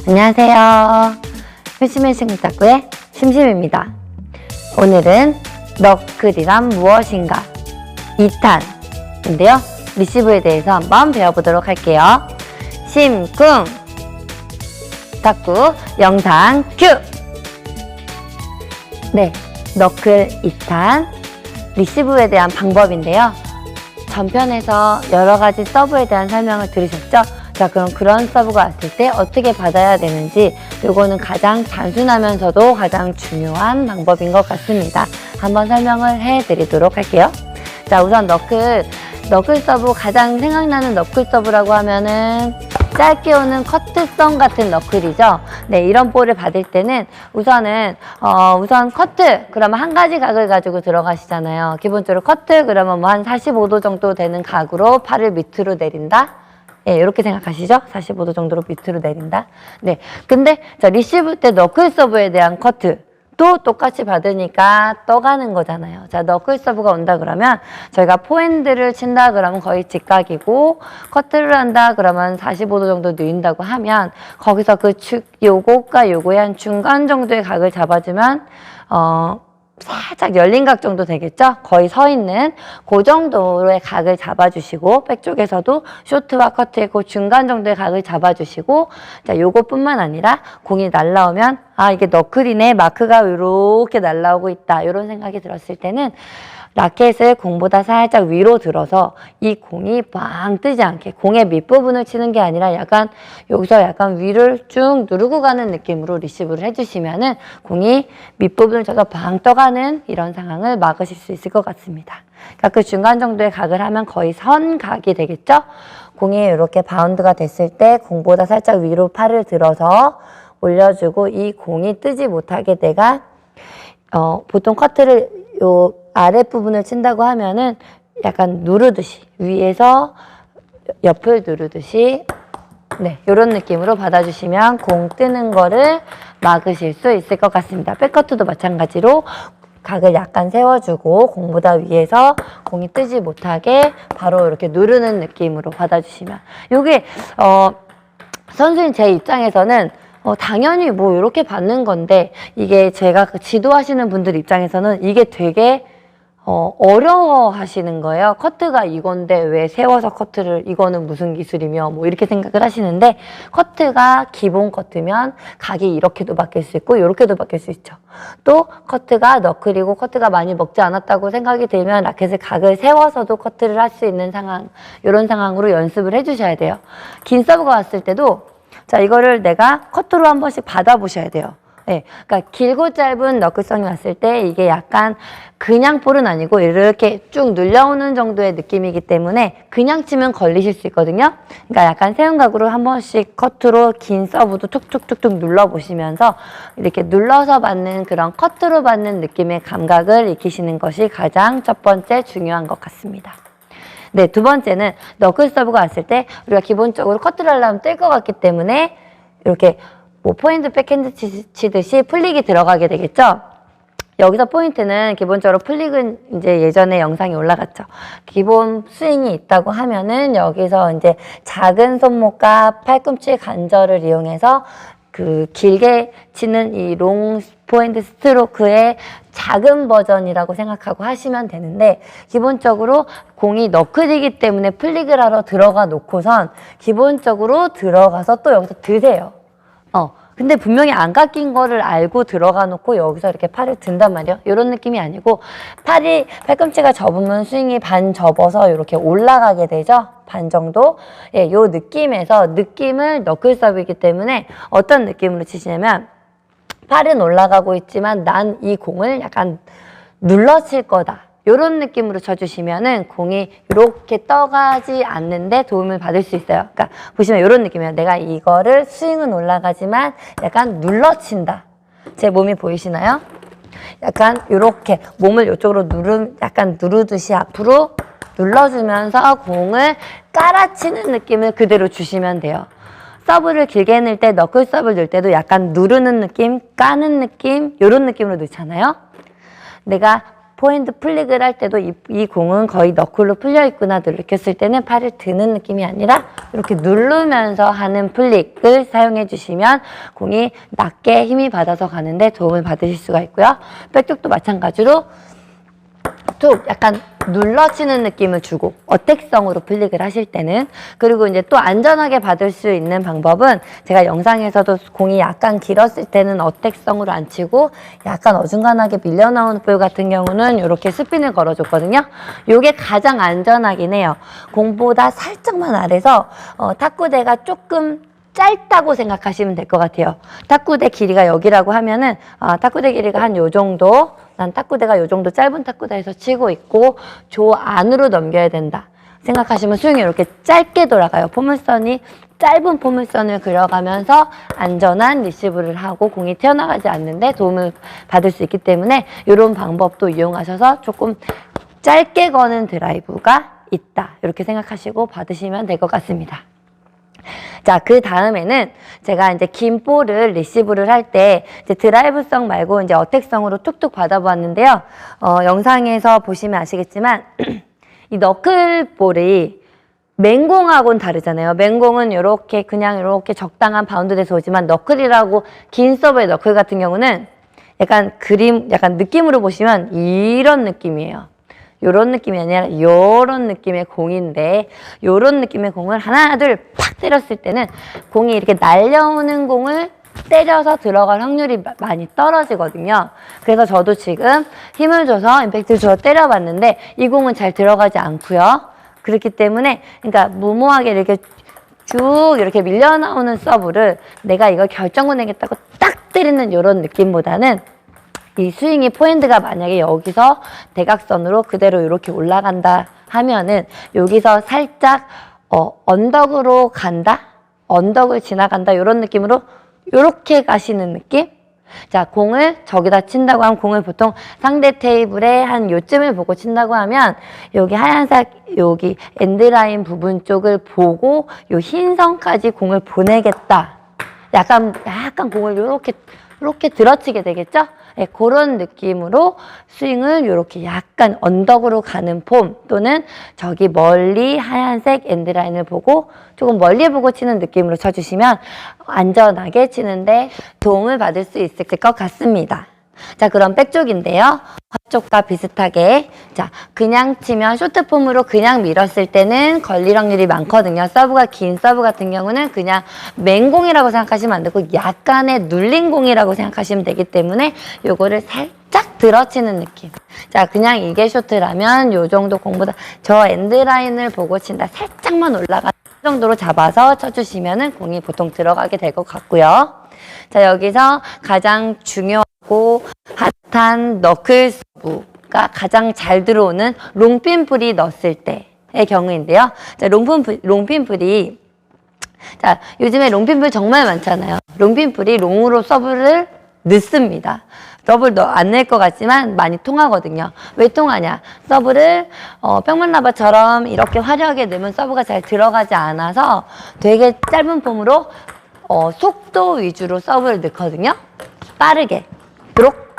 안녕하세요. 펜시맨싱탁구의 심심입니다. 오늘은 너클이란 무엇인가 2탄인데요. 리시브에 대해서 한번 배워보도록 할게요. 심쿵 탁구 영상 큐! 네, 너클 2탄 리시브에 대한 방법인데요. 전편에서 여러가지 서브에 대한 설명을 들으셨죠? 자, 그럼 그런 서브가 왔을 때 어떻게 받아야 되는지, 요거는 가장 단순하면서도 가장 중요한 방법인 것 같습니다. 한번 설명을 해드리도록 할게요. 자, 우선 너클 서브, 가장 생각나는 너클 서브라고 하면은 짧게 오는 커트성 같은 너클이죠. 네, 이런 볼을 받을 때는 우선 커트, 그러면 한 가지 각을 가지고 들어가시잖아요. 기본적으로 커트, 그러면 뭐 한 45도 정도 되는 각으로 팔을 밑으로 내린다. 예, 이렇게 생각하시죠? 45도 정도로 밑으로 내린다. 네. 근데, 자, 리시브 때 너클 서브에 대한 커트도 똑같이 받으니까 떠가는 거잖아요. 자, 너클 서브가 온다 그러면 저희가 포핸드를 친다 그러면 거의 직각이고, 커트를 한다 그러면 45도 정도 누인다고 하면, 거기서 요거과 요거의 한 중간 정도의 각을 잡아주면, 살짝 열린 각 정도 되겠죠? 거의 서 있는 그 정도의 각을 잡아주시고, 백쪽에서도 쇼트와 커트의 그 중간 정도의 각을 잡아주시고, 자, 요것뿐만 아니라 공이 날라오면 아, 이게 너클이네, 마크가 이렇게 날라오고 있다, 이런 생각이 들었을 때는 라켓을 공보다 살짝 위로 들어서 이 공이 빵 뜨지 않게, 공의 밑부분을 치는 게 아니라 여기서 약간 위를 쭉 누르고 가는 느낌으로 리시브를 해주시면은 공이 밑부분을 쳐서 빵 떠가는 이런 상황을 막으실 수 있을 것 같습니다. 그러니까 그 중간 정도의 각을 하면 거의 선각이 되겠죠? 공이 이렇게 바운드가 됐을 때 공보다 살짝 위로 팔을 들어서 올려주고, 이 공이 뜨지 못하게 내가 보통 커트를 요 아랫부분을 친다고 하면은 약간 누르듯이, 위에서 옆을 누르듯이, 네, 요런 느낌으로 받아주시면 공 뜨는 거를 막으실 수 있을 것 같습니다. 백커트도 마찬가지로 각을 약간 세워주고 공보다 위에서 공이 뜨지 못하게 바로 이렇게 누르는 느낌으로 받아주시면, 요게 선수인 제 입장에서는 당연히 뭐 이렇게 받는 건데, 이게 제가 지도하시는 분들 입장에서는 이게 되게 어려워 하시는 거예요. 커트가 이건데 왜 세워서 커트를, 이거는 무슨 기술이며 뭐 이렇게 생각을 하시는데, 커트가 기본 커트면 각이 이렇게도 바뀔 수 있고 이렇게도 바뀔 수 있죠. 또 커트가 너클이고 커트가 많이 먹지 않았다고 생각이 들면 라켓을 각을 세워서도 커트를 할 수 있는 상황, 이런 상황으로 연습을 해주셔야 돼요. 긴 서브가 왔을 때도, 자, 이거를 내가 커트로 한 번씩 받아보셔야 돼요. 네, 그러니까 길고 짧은 너클성이 왔을 때 이게 약간 그냥 볼은 아니고 이렇게 쭉 눌려오는 정도의 느낌이기 때문에 그냥 치면 걸리실 수 있거든요. 그러니까 약간 세운 각으로 한 번씩 커트로 긴 서브도 툭툭툭툭 눌러보시면서 이렇게 눌러서 받는, 그런 커트로 받는 느낌의 감각을 익히시는 것이 가장 첫 번째 중요한 것 같습니다. 네, 두 번째는 너클 서브가 왔을 때 우리가 기본적으로 커트를 하려면 뜰 것 같기 때문에 이렇게 뭐 포핸드, 백핸드 치듯이 플릭이 들어가게 되겠죠? 여기서 포인트는 기본적으로 플릭은 이제 예전에 영상이 올라갔죠. 기본 스윙이 있다고 하면은 여기서 이제 작은 손목과 팔꿈치 관절을 이용해서 그 길게 치는 이 롱 포핸드 스트로크의 작은 버전이라고 생각하고 하시면 되는데, 기본적으로 공이 너클이기 때문에 플릭을 하러 들어가 놓고선 기본적으로 들어가서 또 여기서 드세요. 근데 분명히 안 깎인 거를 알고 들어가 놓고 여기서 이렇게 팔을 든단 말이에요. 이런 느낌이 아니고, 팔꿈치가 접으면 스윙이 반 접어서 이렇게 올라가게 되죠. 반 정도. 예, 요 느낌을 너클 서브이기 때문에 어떤 느낌으로 치시냐면, 팔은 올라가고 있지만 난 이 공을 약간 눌러 칠 거다, 이런 느낌으로 쳐주시면은 공이 이렇게 떠가지 않는데 도움을 받을 수 있어요. 그러니까 보시면 이런 느낌이에요. 내가 이거를 스윙은 올라가지만 약간 눌러친다. 제 몸이 보이시나요? 약간 이렇게 몸을 이쪽으로 약간 누르듯이 앞으로 눌러주면서 공을 깔아치는 느낌을 그대로 주시면 돼요. 서브를 길게 넣을 때, 너클 서브를 넣을 때도 약간 누르는 느낌, 까는 느낌, 이런 느낌으로 넣잖아요. 내가 포핸드 플릭을 할 때도 이 공은 거의 너클로 풀려 있구나 느꼈을 때는 팔을 드는 느낌이 아니라 이렇게 누르면서 하는 플릭을 사용해 주시면 공이 낮게 힘이 받아서 가는데 도움을 받으실 수가 있고요. 백쪽도 마찬가지로 툭 약간 눌러치는 느낌을 주고 어택성으로 플릭을 하실 때는, 그리고 이제 또 안전하게 받을 수 있는 방법은 제가 영상에서도 공이 약간 길었을 때는 어택성으로 안 치고 약간 어중간하게 밀려 나오는 볼 같은 경우는 이렇게 스핀을 걸어줬거든요. 이게 가장 안전하긴 해요. 공보다 살짝만 아래서 탁구대가 조금 짧다고 생각하시면 될 것 같아요. 탁구대 길이가 여기라고 하면은 탁구대 길이가 한 요 정도, 난 탁구대가 요 정도 짧은 탁구대에서 치고 있고 저 안으로 넘겨야 된다 생각하시면 스윙이 이렇게 짧게 돌아가요. 포물선이 짧은 포물선을 그려가면서 안전한 리시브를 하고 공이 튀어나가지 않는데 도움을 받을 수 있기 때문에 이런 방법도 이용하셔서 조금 짧게 거는 드라이브가 있다 이렇게 생각하시고 받으시면 될 것 같습니다. 자, 그 다음에는 제가 이제 긴 볼을 리시브를 할 때 이제 드라이브성 말고 이제 어택성으로 툭툭 받아보았는데요. 영상에서 보시면 아시겠지만 이 너클볼이 맹공하고는 다르잖아요. 맹공은 이렇게 그냥 이렇게 적당한 바운드 돼서 오지만 너클이라고 긴 서브의 너클 같은 경우는 약간 약간 느낌으로 보시면 이런 느낌이에요. 요런 느낌이 아니라 요런 느낌의 공인데, 요런 느낌의 공을 하나 둘 팍 때렸을 때는 공이 이렇게 날려오는 공을 때려서 들어갈 확률이 많이 떨어지거든요. 그래서 저도 지금 힘을 줘서 임팩트를 줘서 때려봤는데 이 공은 잘 들어가지 않고요. 그렇기 때문에 그러니까 무모하게 이렇게 쭉 이렇게 밀려 나오는 서브를 내가 이걸 결정을 내겠다고 딱 때리는 요런 느낌보다는 이 스윙이 포핸드가 만약에 여기서 대각선으로 그대로 이렇게 올라간다 하면은 여기서 살짝 언덕으로 간다? 언덕을 지나간다 이런 느낌으로 이렇게 가시는 느낌? 자, 공을 저기다 친다고 하면 공을 보통 상대 테이블에 한 요쯤을 보고 친다고 하면 여기 하얀색 여기 엔드라인 부분 쪽을 보고 요 흰 선까지 공을 보내겠다. 약간 공을 이렇게 들어치게 되겠죠? 네, 그런 느낌으로 스윙을 이렇게 약간 언덕으로 가는 폼 또는 저기 멀리 하얀색 엔드라인을 보고 조금 멀리 보고 치는 느낌으로 쳐주시면 안전하게 치는데 도움을 받을 수 있을 것 같습니다. 자, 그럼 백쪽인데요. 화쪽과 비슷하게 자 그냥 치면 쇼트폼으로 그냥 밀었을 때는 걸릴 확률이 많거든요. 서브가 긴 서브 같은 경우는 그냥 맹공이라고 생각하시면 안 되고 약간의 눌린 공이라고 생각하시면 되기 때문에 요거를 살짝 들어치는 느낌. 자, 그냥 이게 쇼트라면 요 정도 공보다 저 엔드라인을 보고 친다. 살짝만 올라가는 정도로 잡아서 쳐주시면은 공이 보통 들어가게 될 것 같고요. 자, 여기서 가장 중요하고 핫한 너클 서브가 가장 잘 들어오는 롱핀 풀이 넣었을 때의 경우인데요. 자, 롱핀 풀이 자, 요즘에 롱핀 풀 정말 많잖아요. 롱핀 풀이 롱으로 서브를 넣습니다. 서브를 안 낼 것 같지만 많이 통하거든요. 왜 통하냐? 서브를 평문라바처럼 이렇게 화려하게 넣으면 서브가 잘 들어가지 않아서 되게 짧은 폼으로 속도 위주로 서브를 넣거든요. 빠르게 도록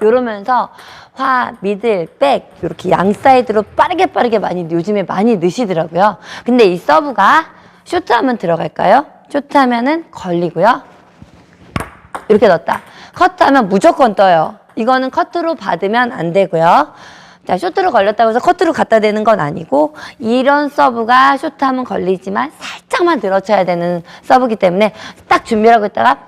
이러면서 미들, 백 이렇게 양 사이드로 빠르게 요즘에 많이 넣으시더라고요. 근데 이 서브가 쇼트하면 들어갈까요? 쇼트하면은 걸리고요. 이렇게 넣었다. 커트하면 무조건 떠요. 이거는 커트로 받으면 안 되고요. 자, 쇼트로 걸렸다고 해서 커트로 갖다 대는 건 아니고 이런 서브가 쇼트하면 걸리지만 살짝만 들어쳐야 되는 서브이기 때문에 딱 준비하고 있다가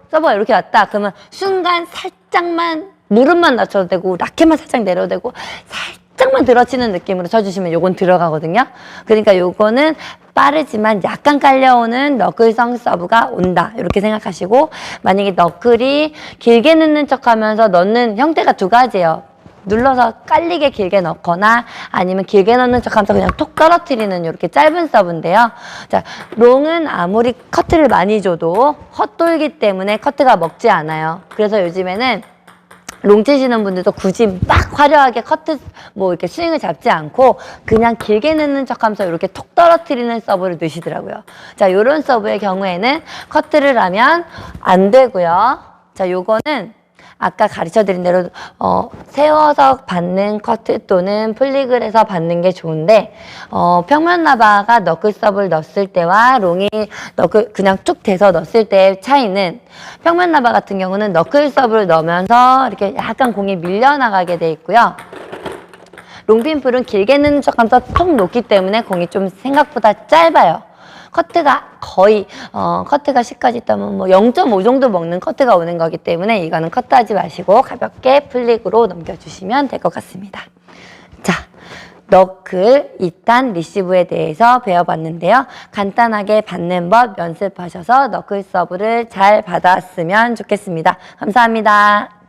서브가 이렇게 왔다. 그러면 순간 살짝만 무릎만 낮춰도 되고 라켓만 살짝 내려도 되고 살짝만 들어치는 느낌으로 쳐주시면 요건 들어가거든요. 그러니까 요거는 빠르지만 약간 깔려오는 너클성 서브가 온다 이렇게 생각하시고, 만약에 너클이 길게 넣는 척하면서 넣는 형태가 두 가지예요. 눌러서 깔리게 길게 넣거나 아니면 길게 넣는 척하면서 그냥 톡 떨어뜨리는 이렇게 짧은 서브인데요. 자, 롱은 아무리 커트를 많이 줘도 헛돌기 때문에 커트가 먹지 않아요. 그래서 요즘에는 롱 치시는 분들도 굳이 막 화려하게 커트 이렇게 스윙을 잡지 않고 그냥 길게 넣는 척하면서 이렇게 톡 떨어뜨리는 서브를 넣으시더라고요. 자, 요런 서브의 경우에는 커트를 하면 안 되고요. 자, 요거는 아까 가르쳐드린 대로 세워서 받는 커트 또는 플릭을 해서 받는 게 좋은데 평면 라바가 너클 서브를 넣었을 때와 롱이 너클 그냥 쭉 대서 넣었을 때의 차이는 평면 라바 같은 경우는 너클 서브를 넣으면서 이렇게 약간 공이 밀려나가게 돼 있고요. 롱핀풀은 길게 넣는 척하면서 톡 놓기 때문에 공이 좀 생각보다 짧아요. 커트가 거의 커트가 10까지 있다면 뭐 0.5 정도 먹는 커트가 오는 거기 때문에 이거는 커트하지 마시고 가볍게 플릭으로 넘겨주시면 될 것 같습니다. 자, 너클 2단 리시브에 대해서 배워봤는데요. 간단하게 받는 법 연습하셔서 너클 서브를 잘 받았으면 좋겠습니다. 감사합니다.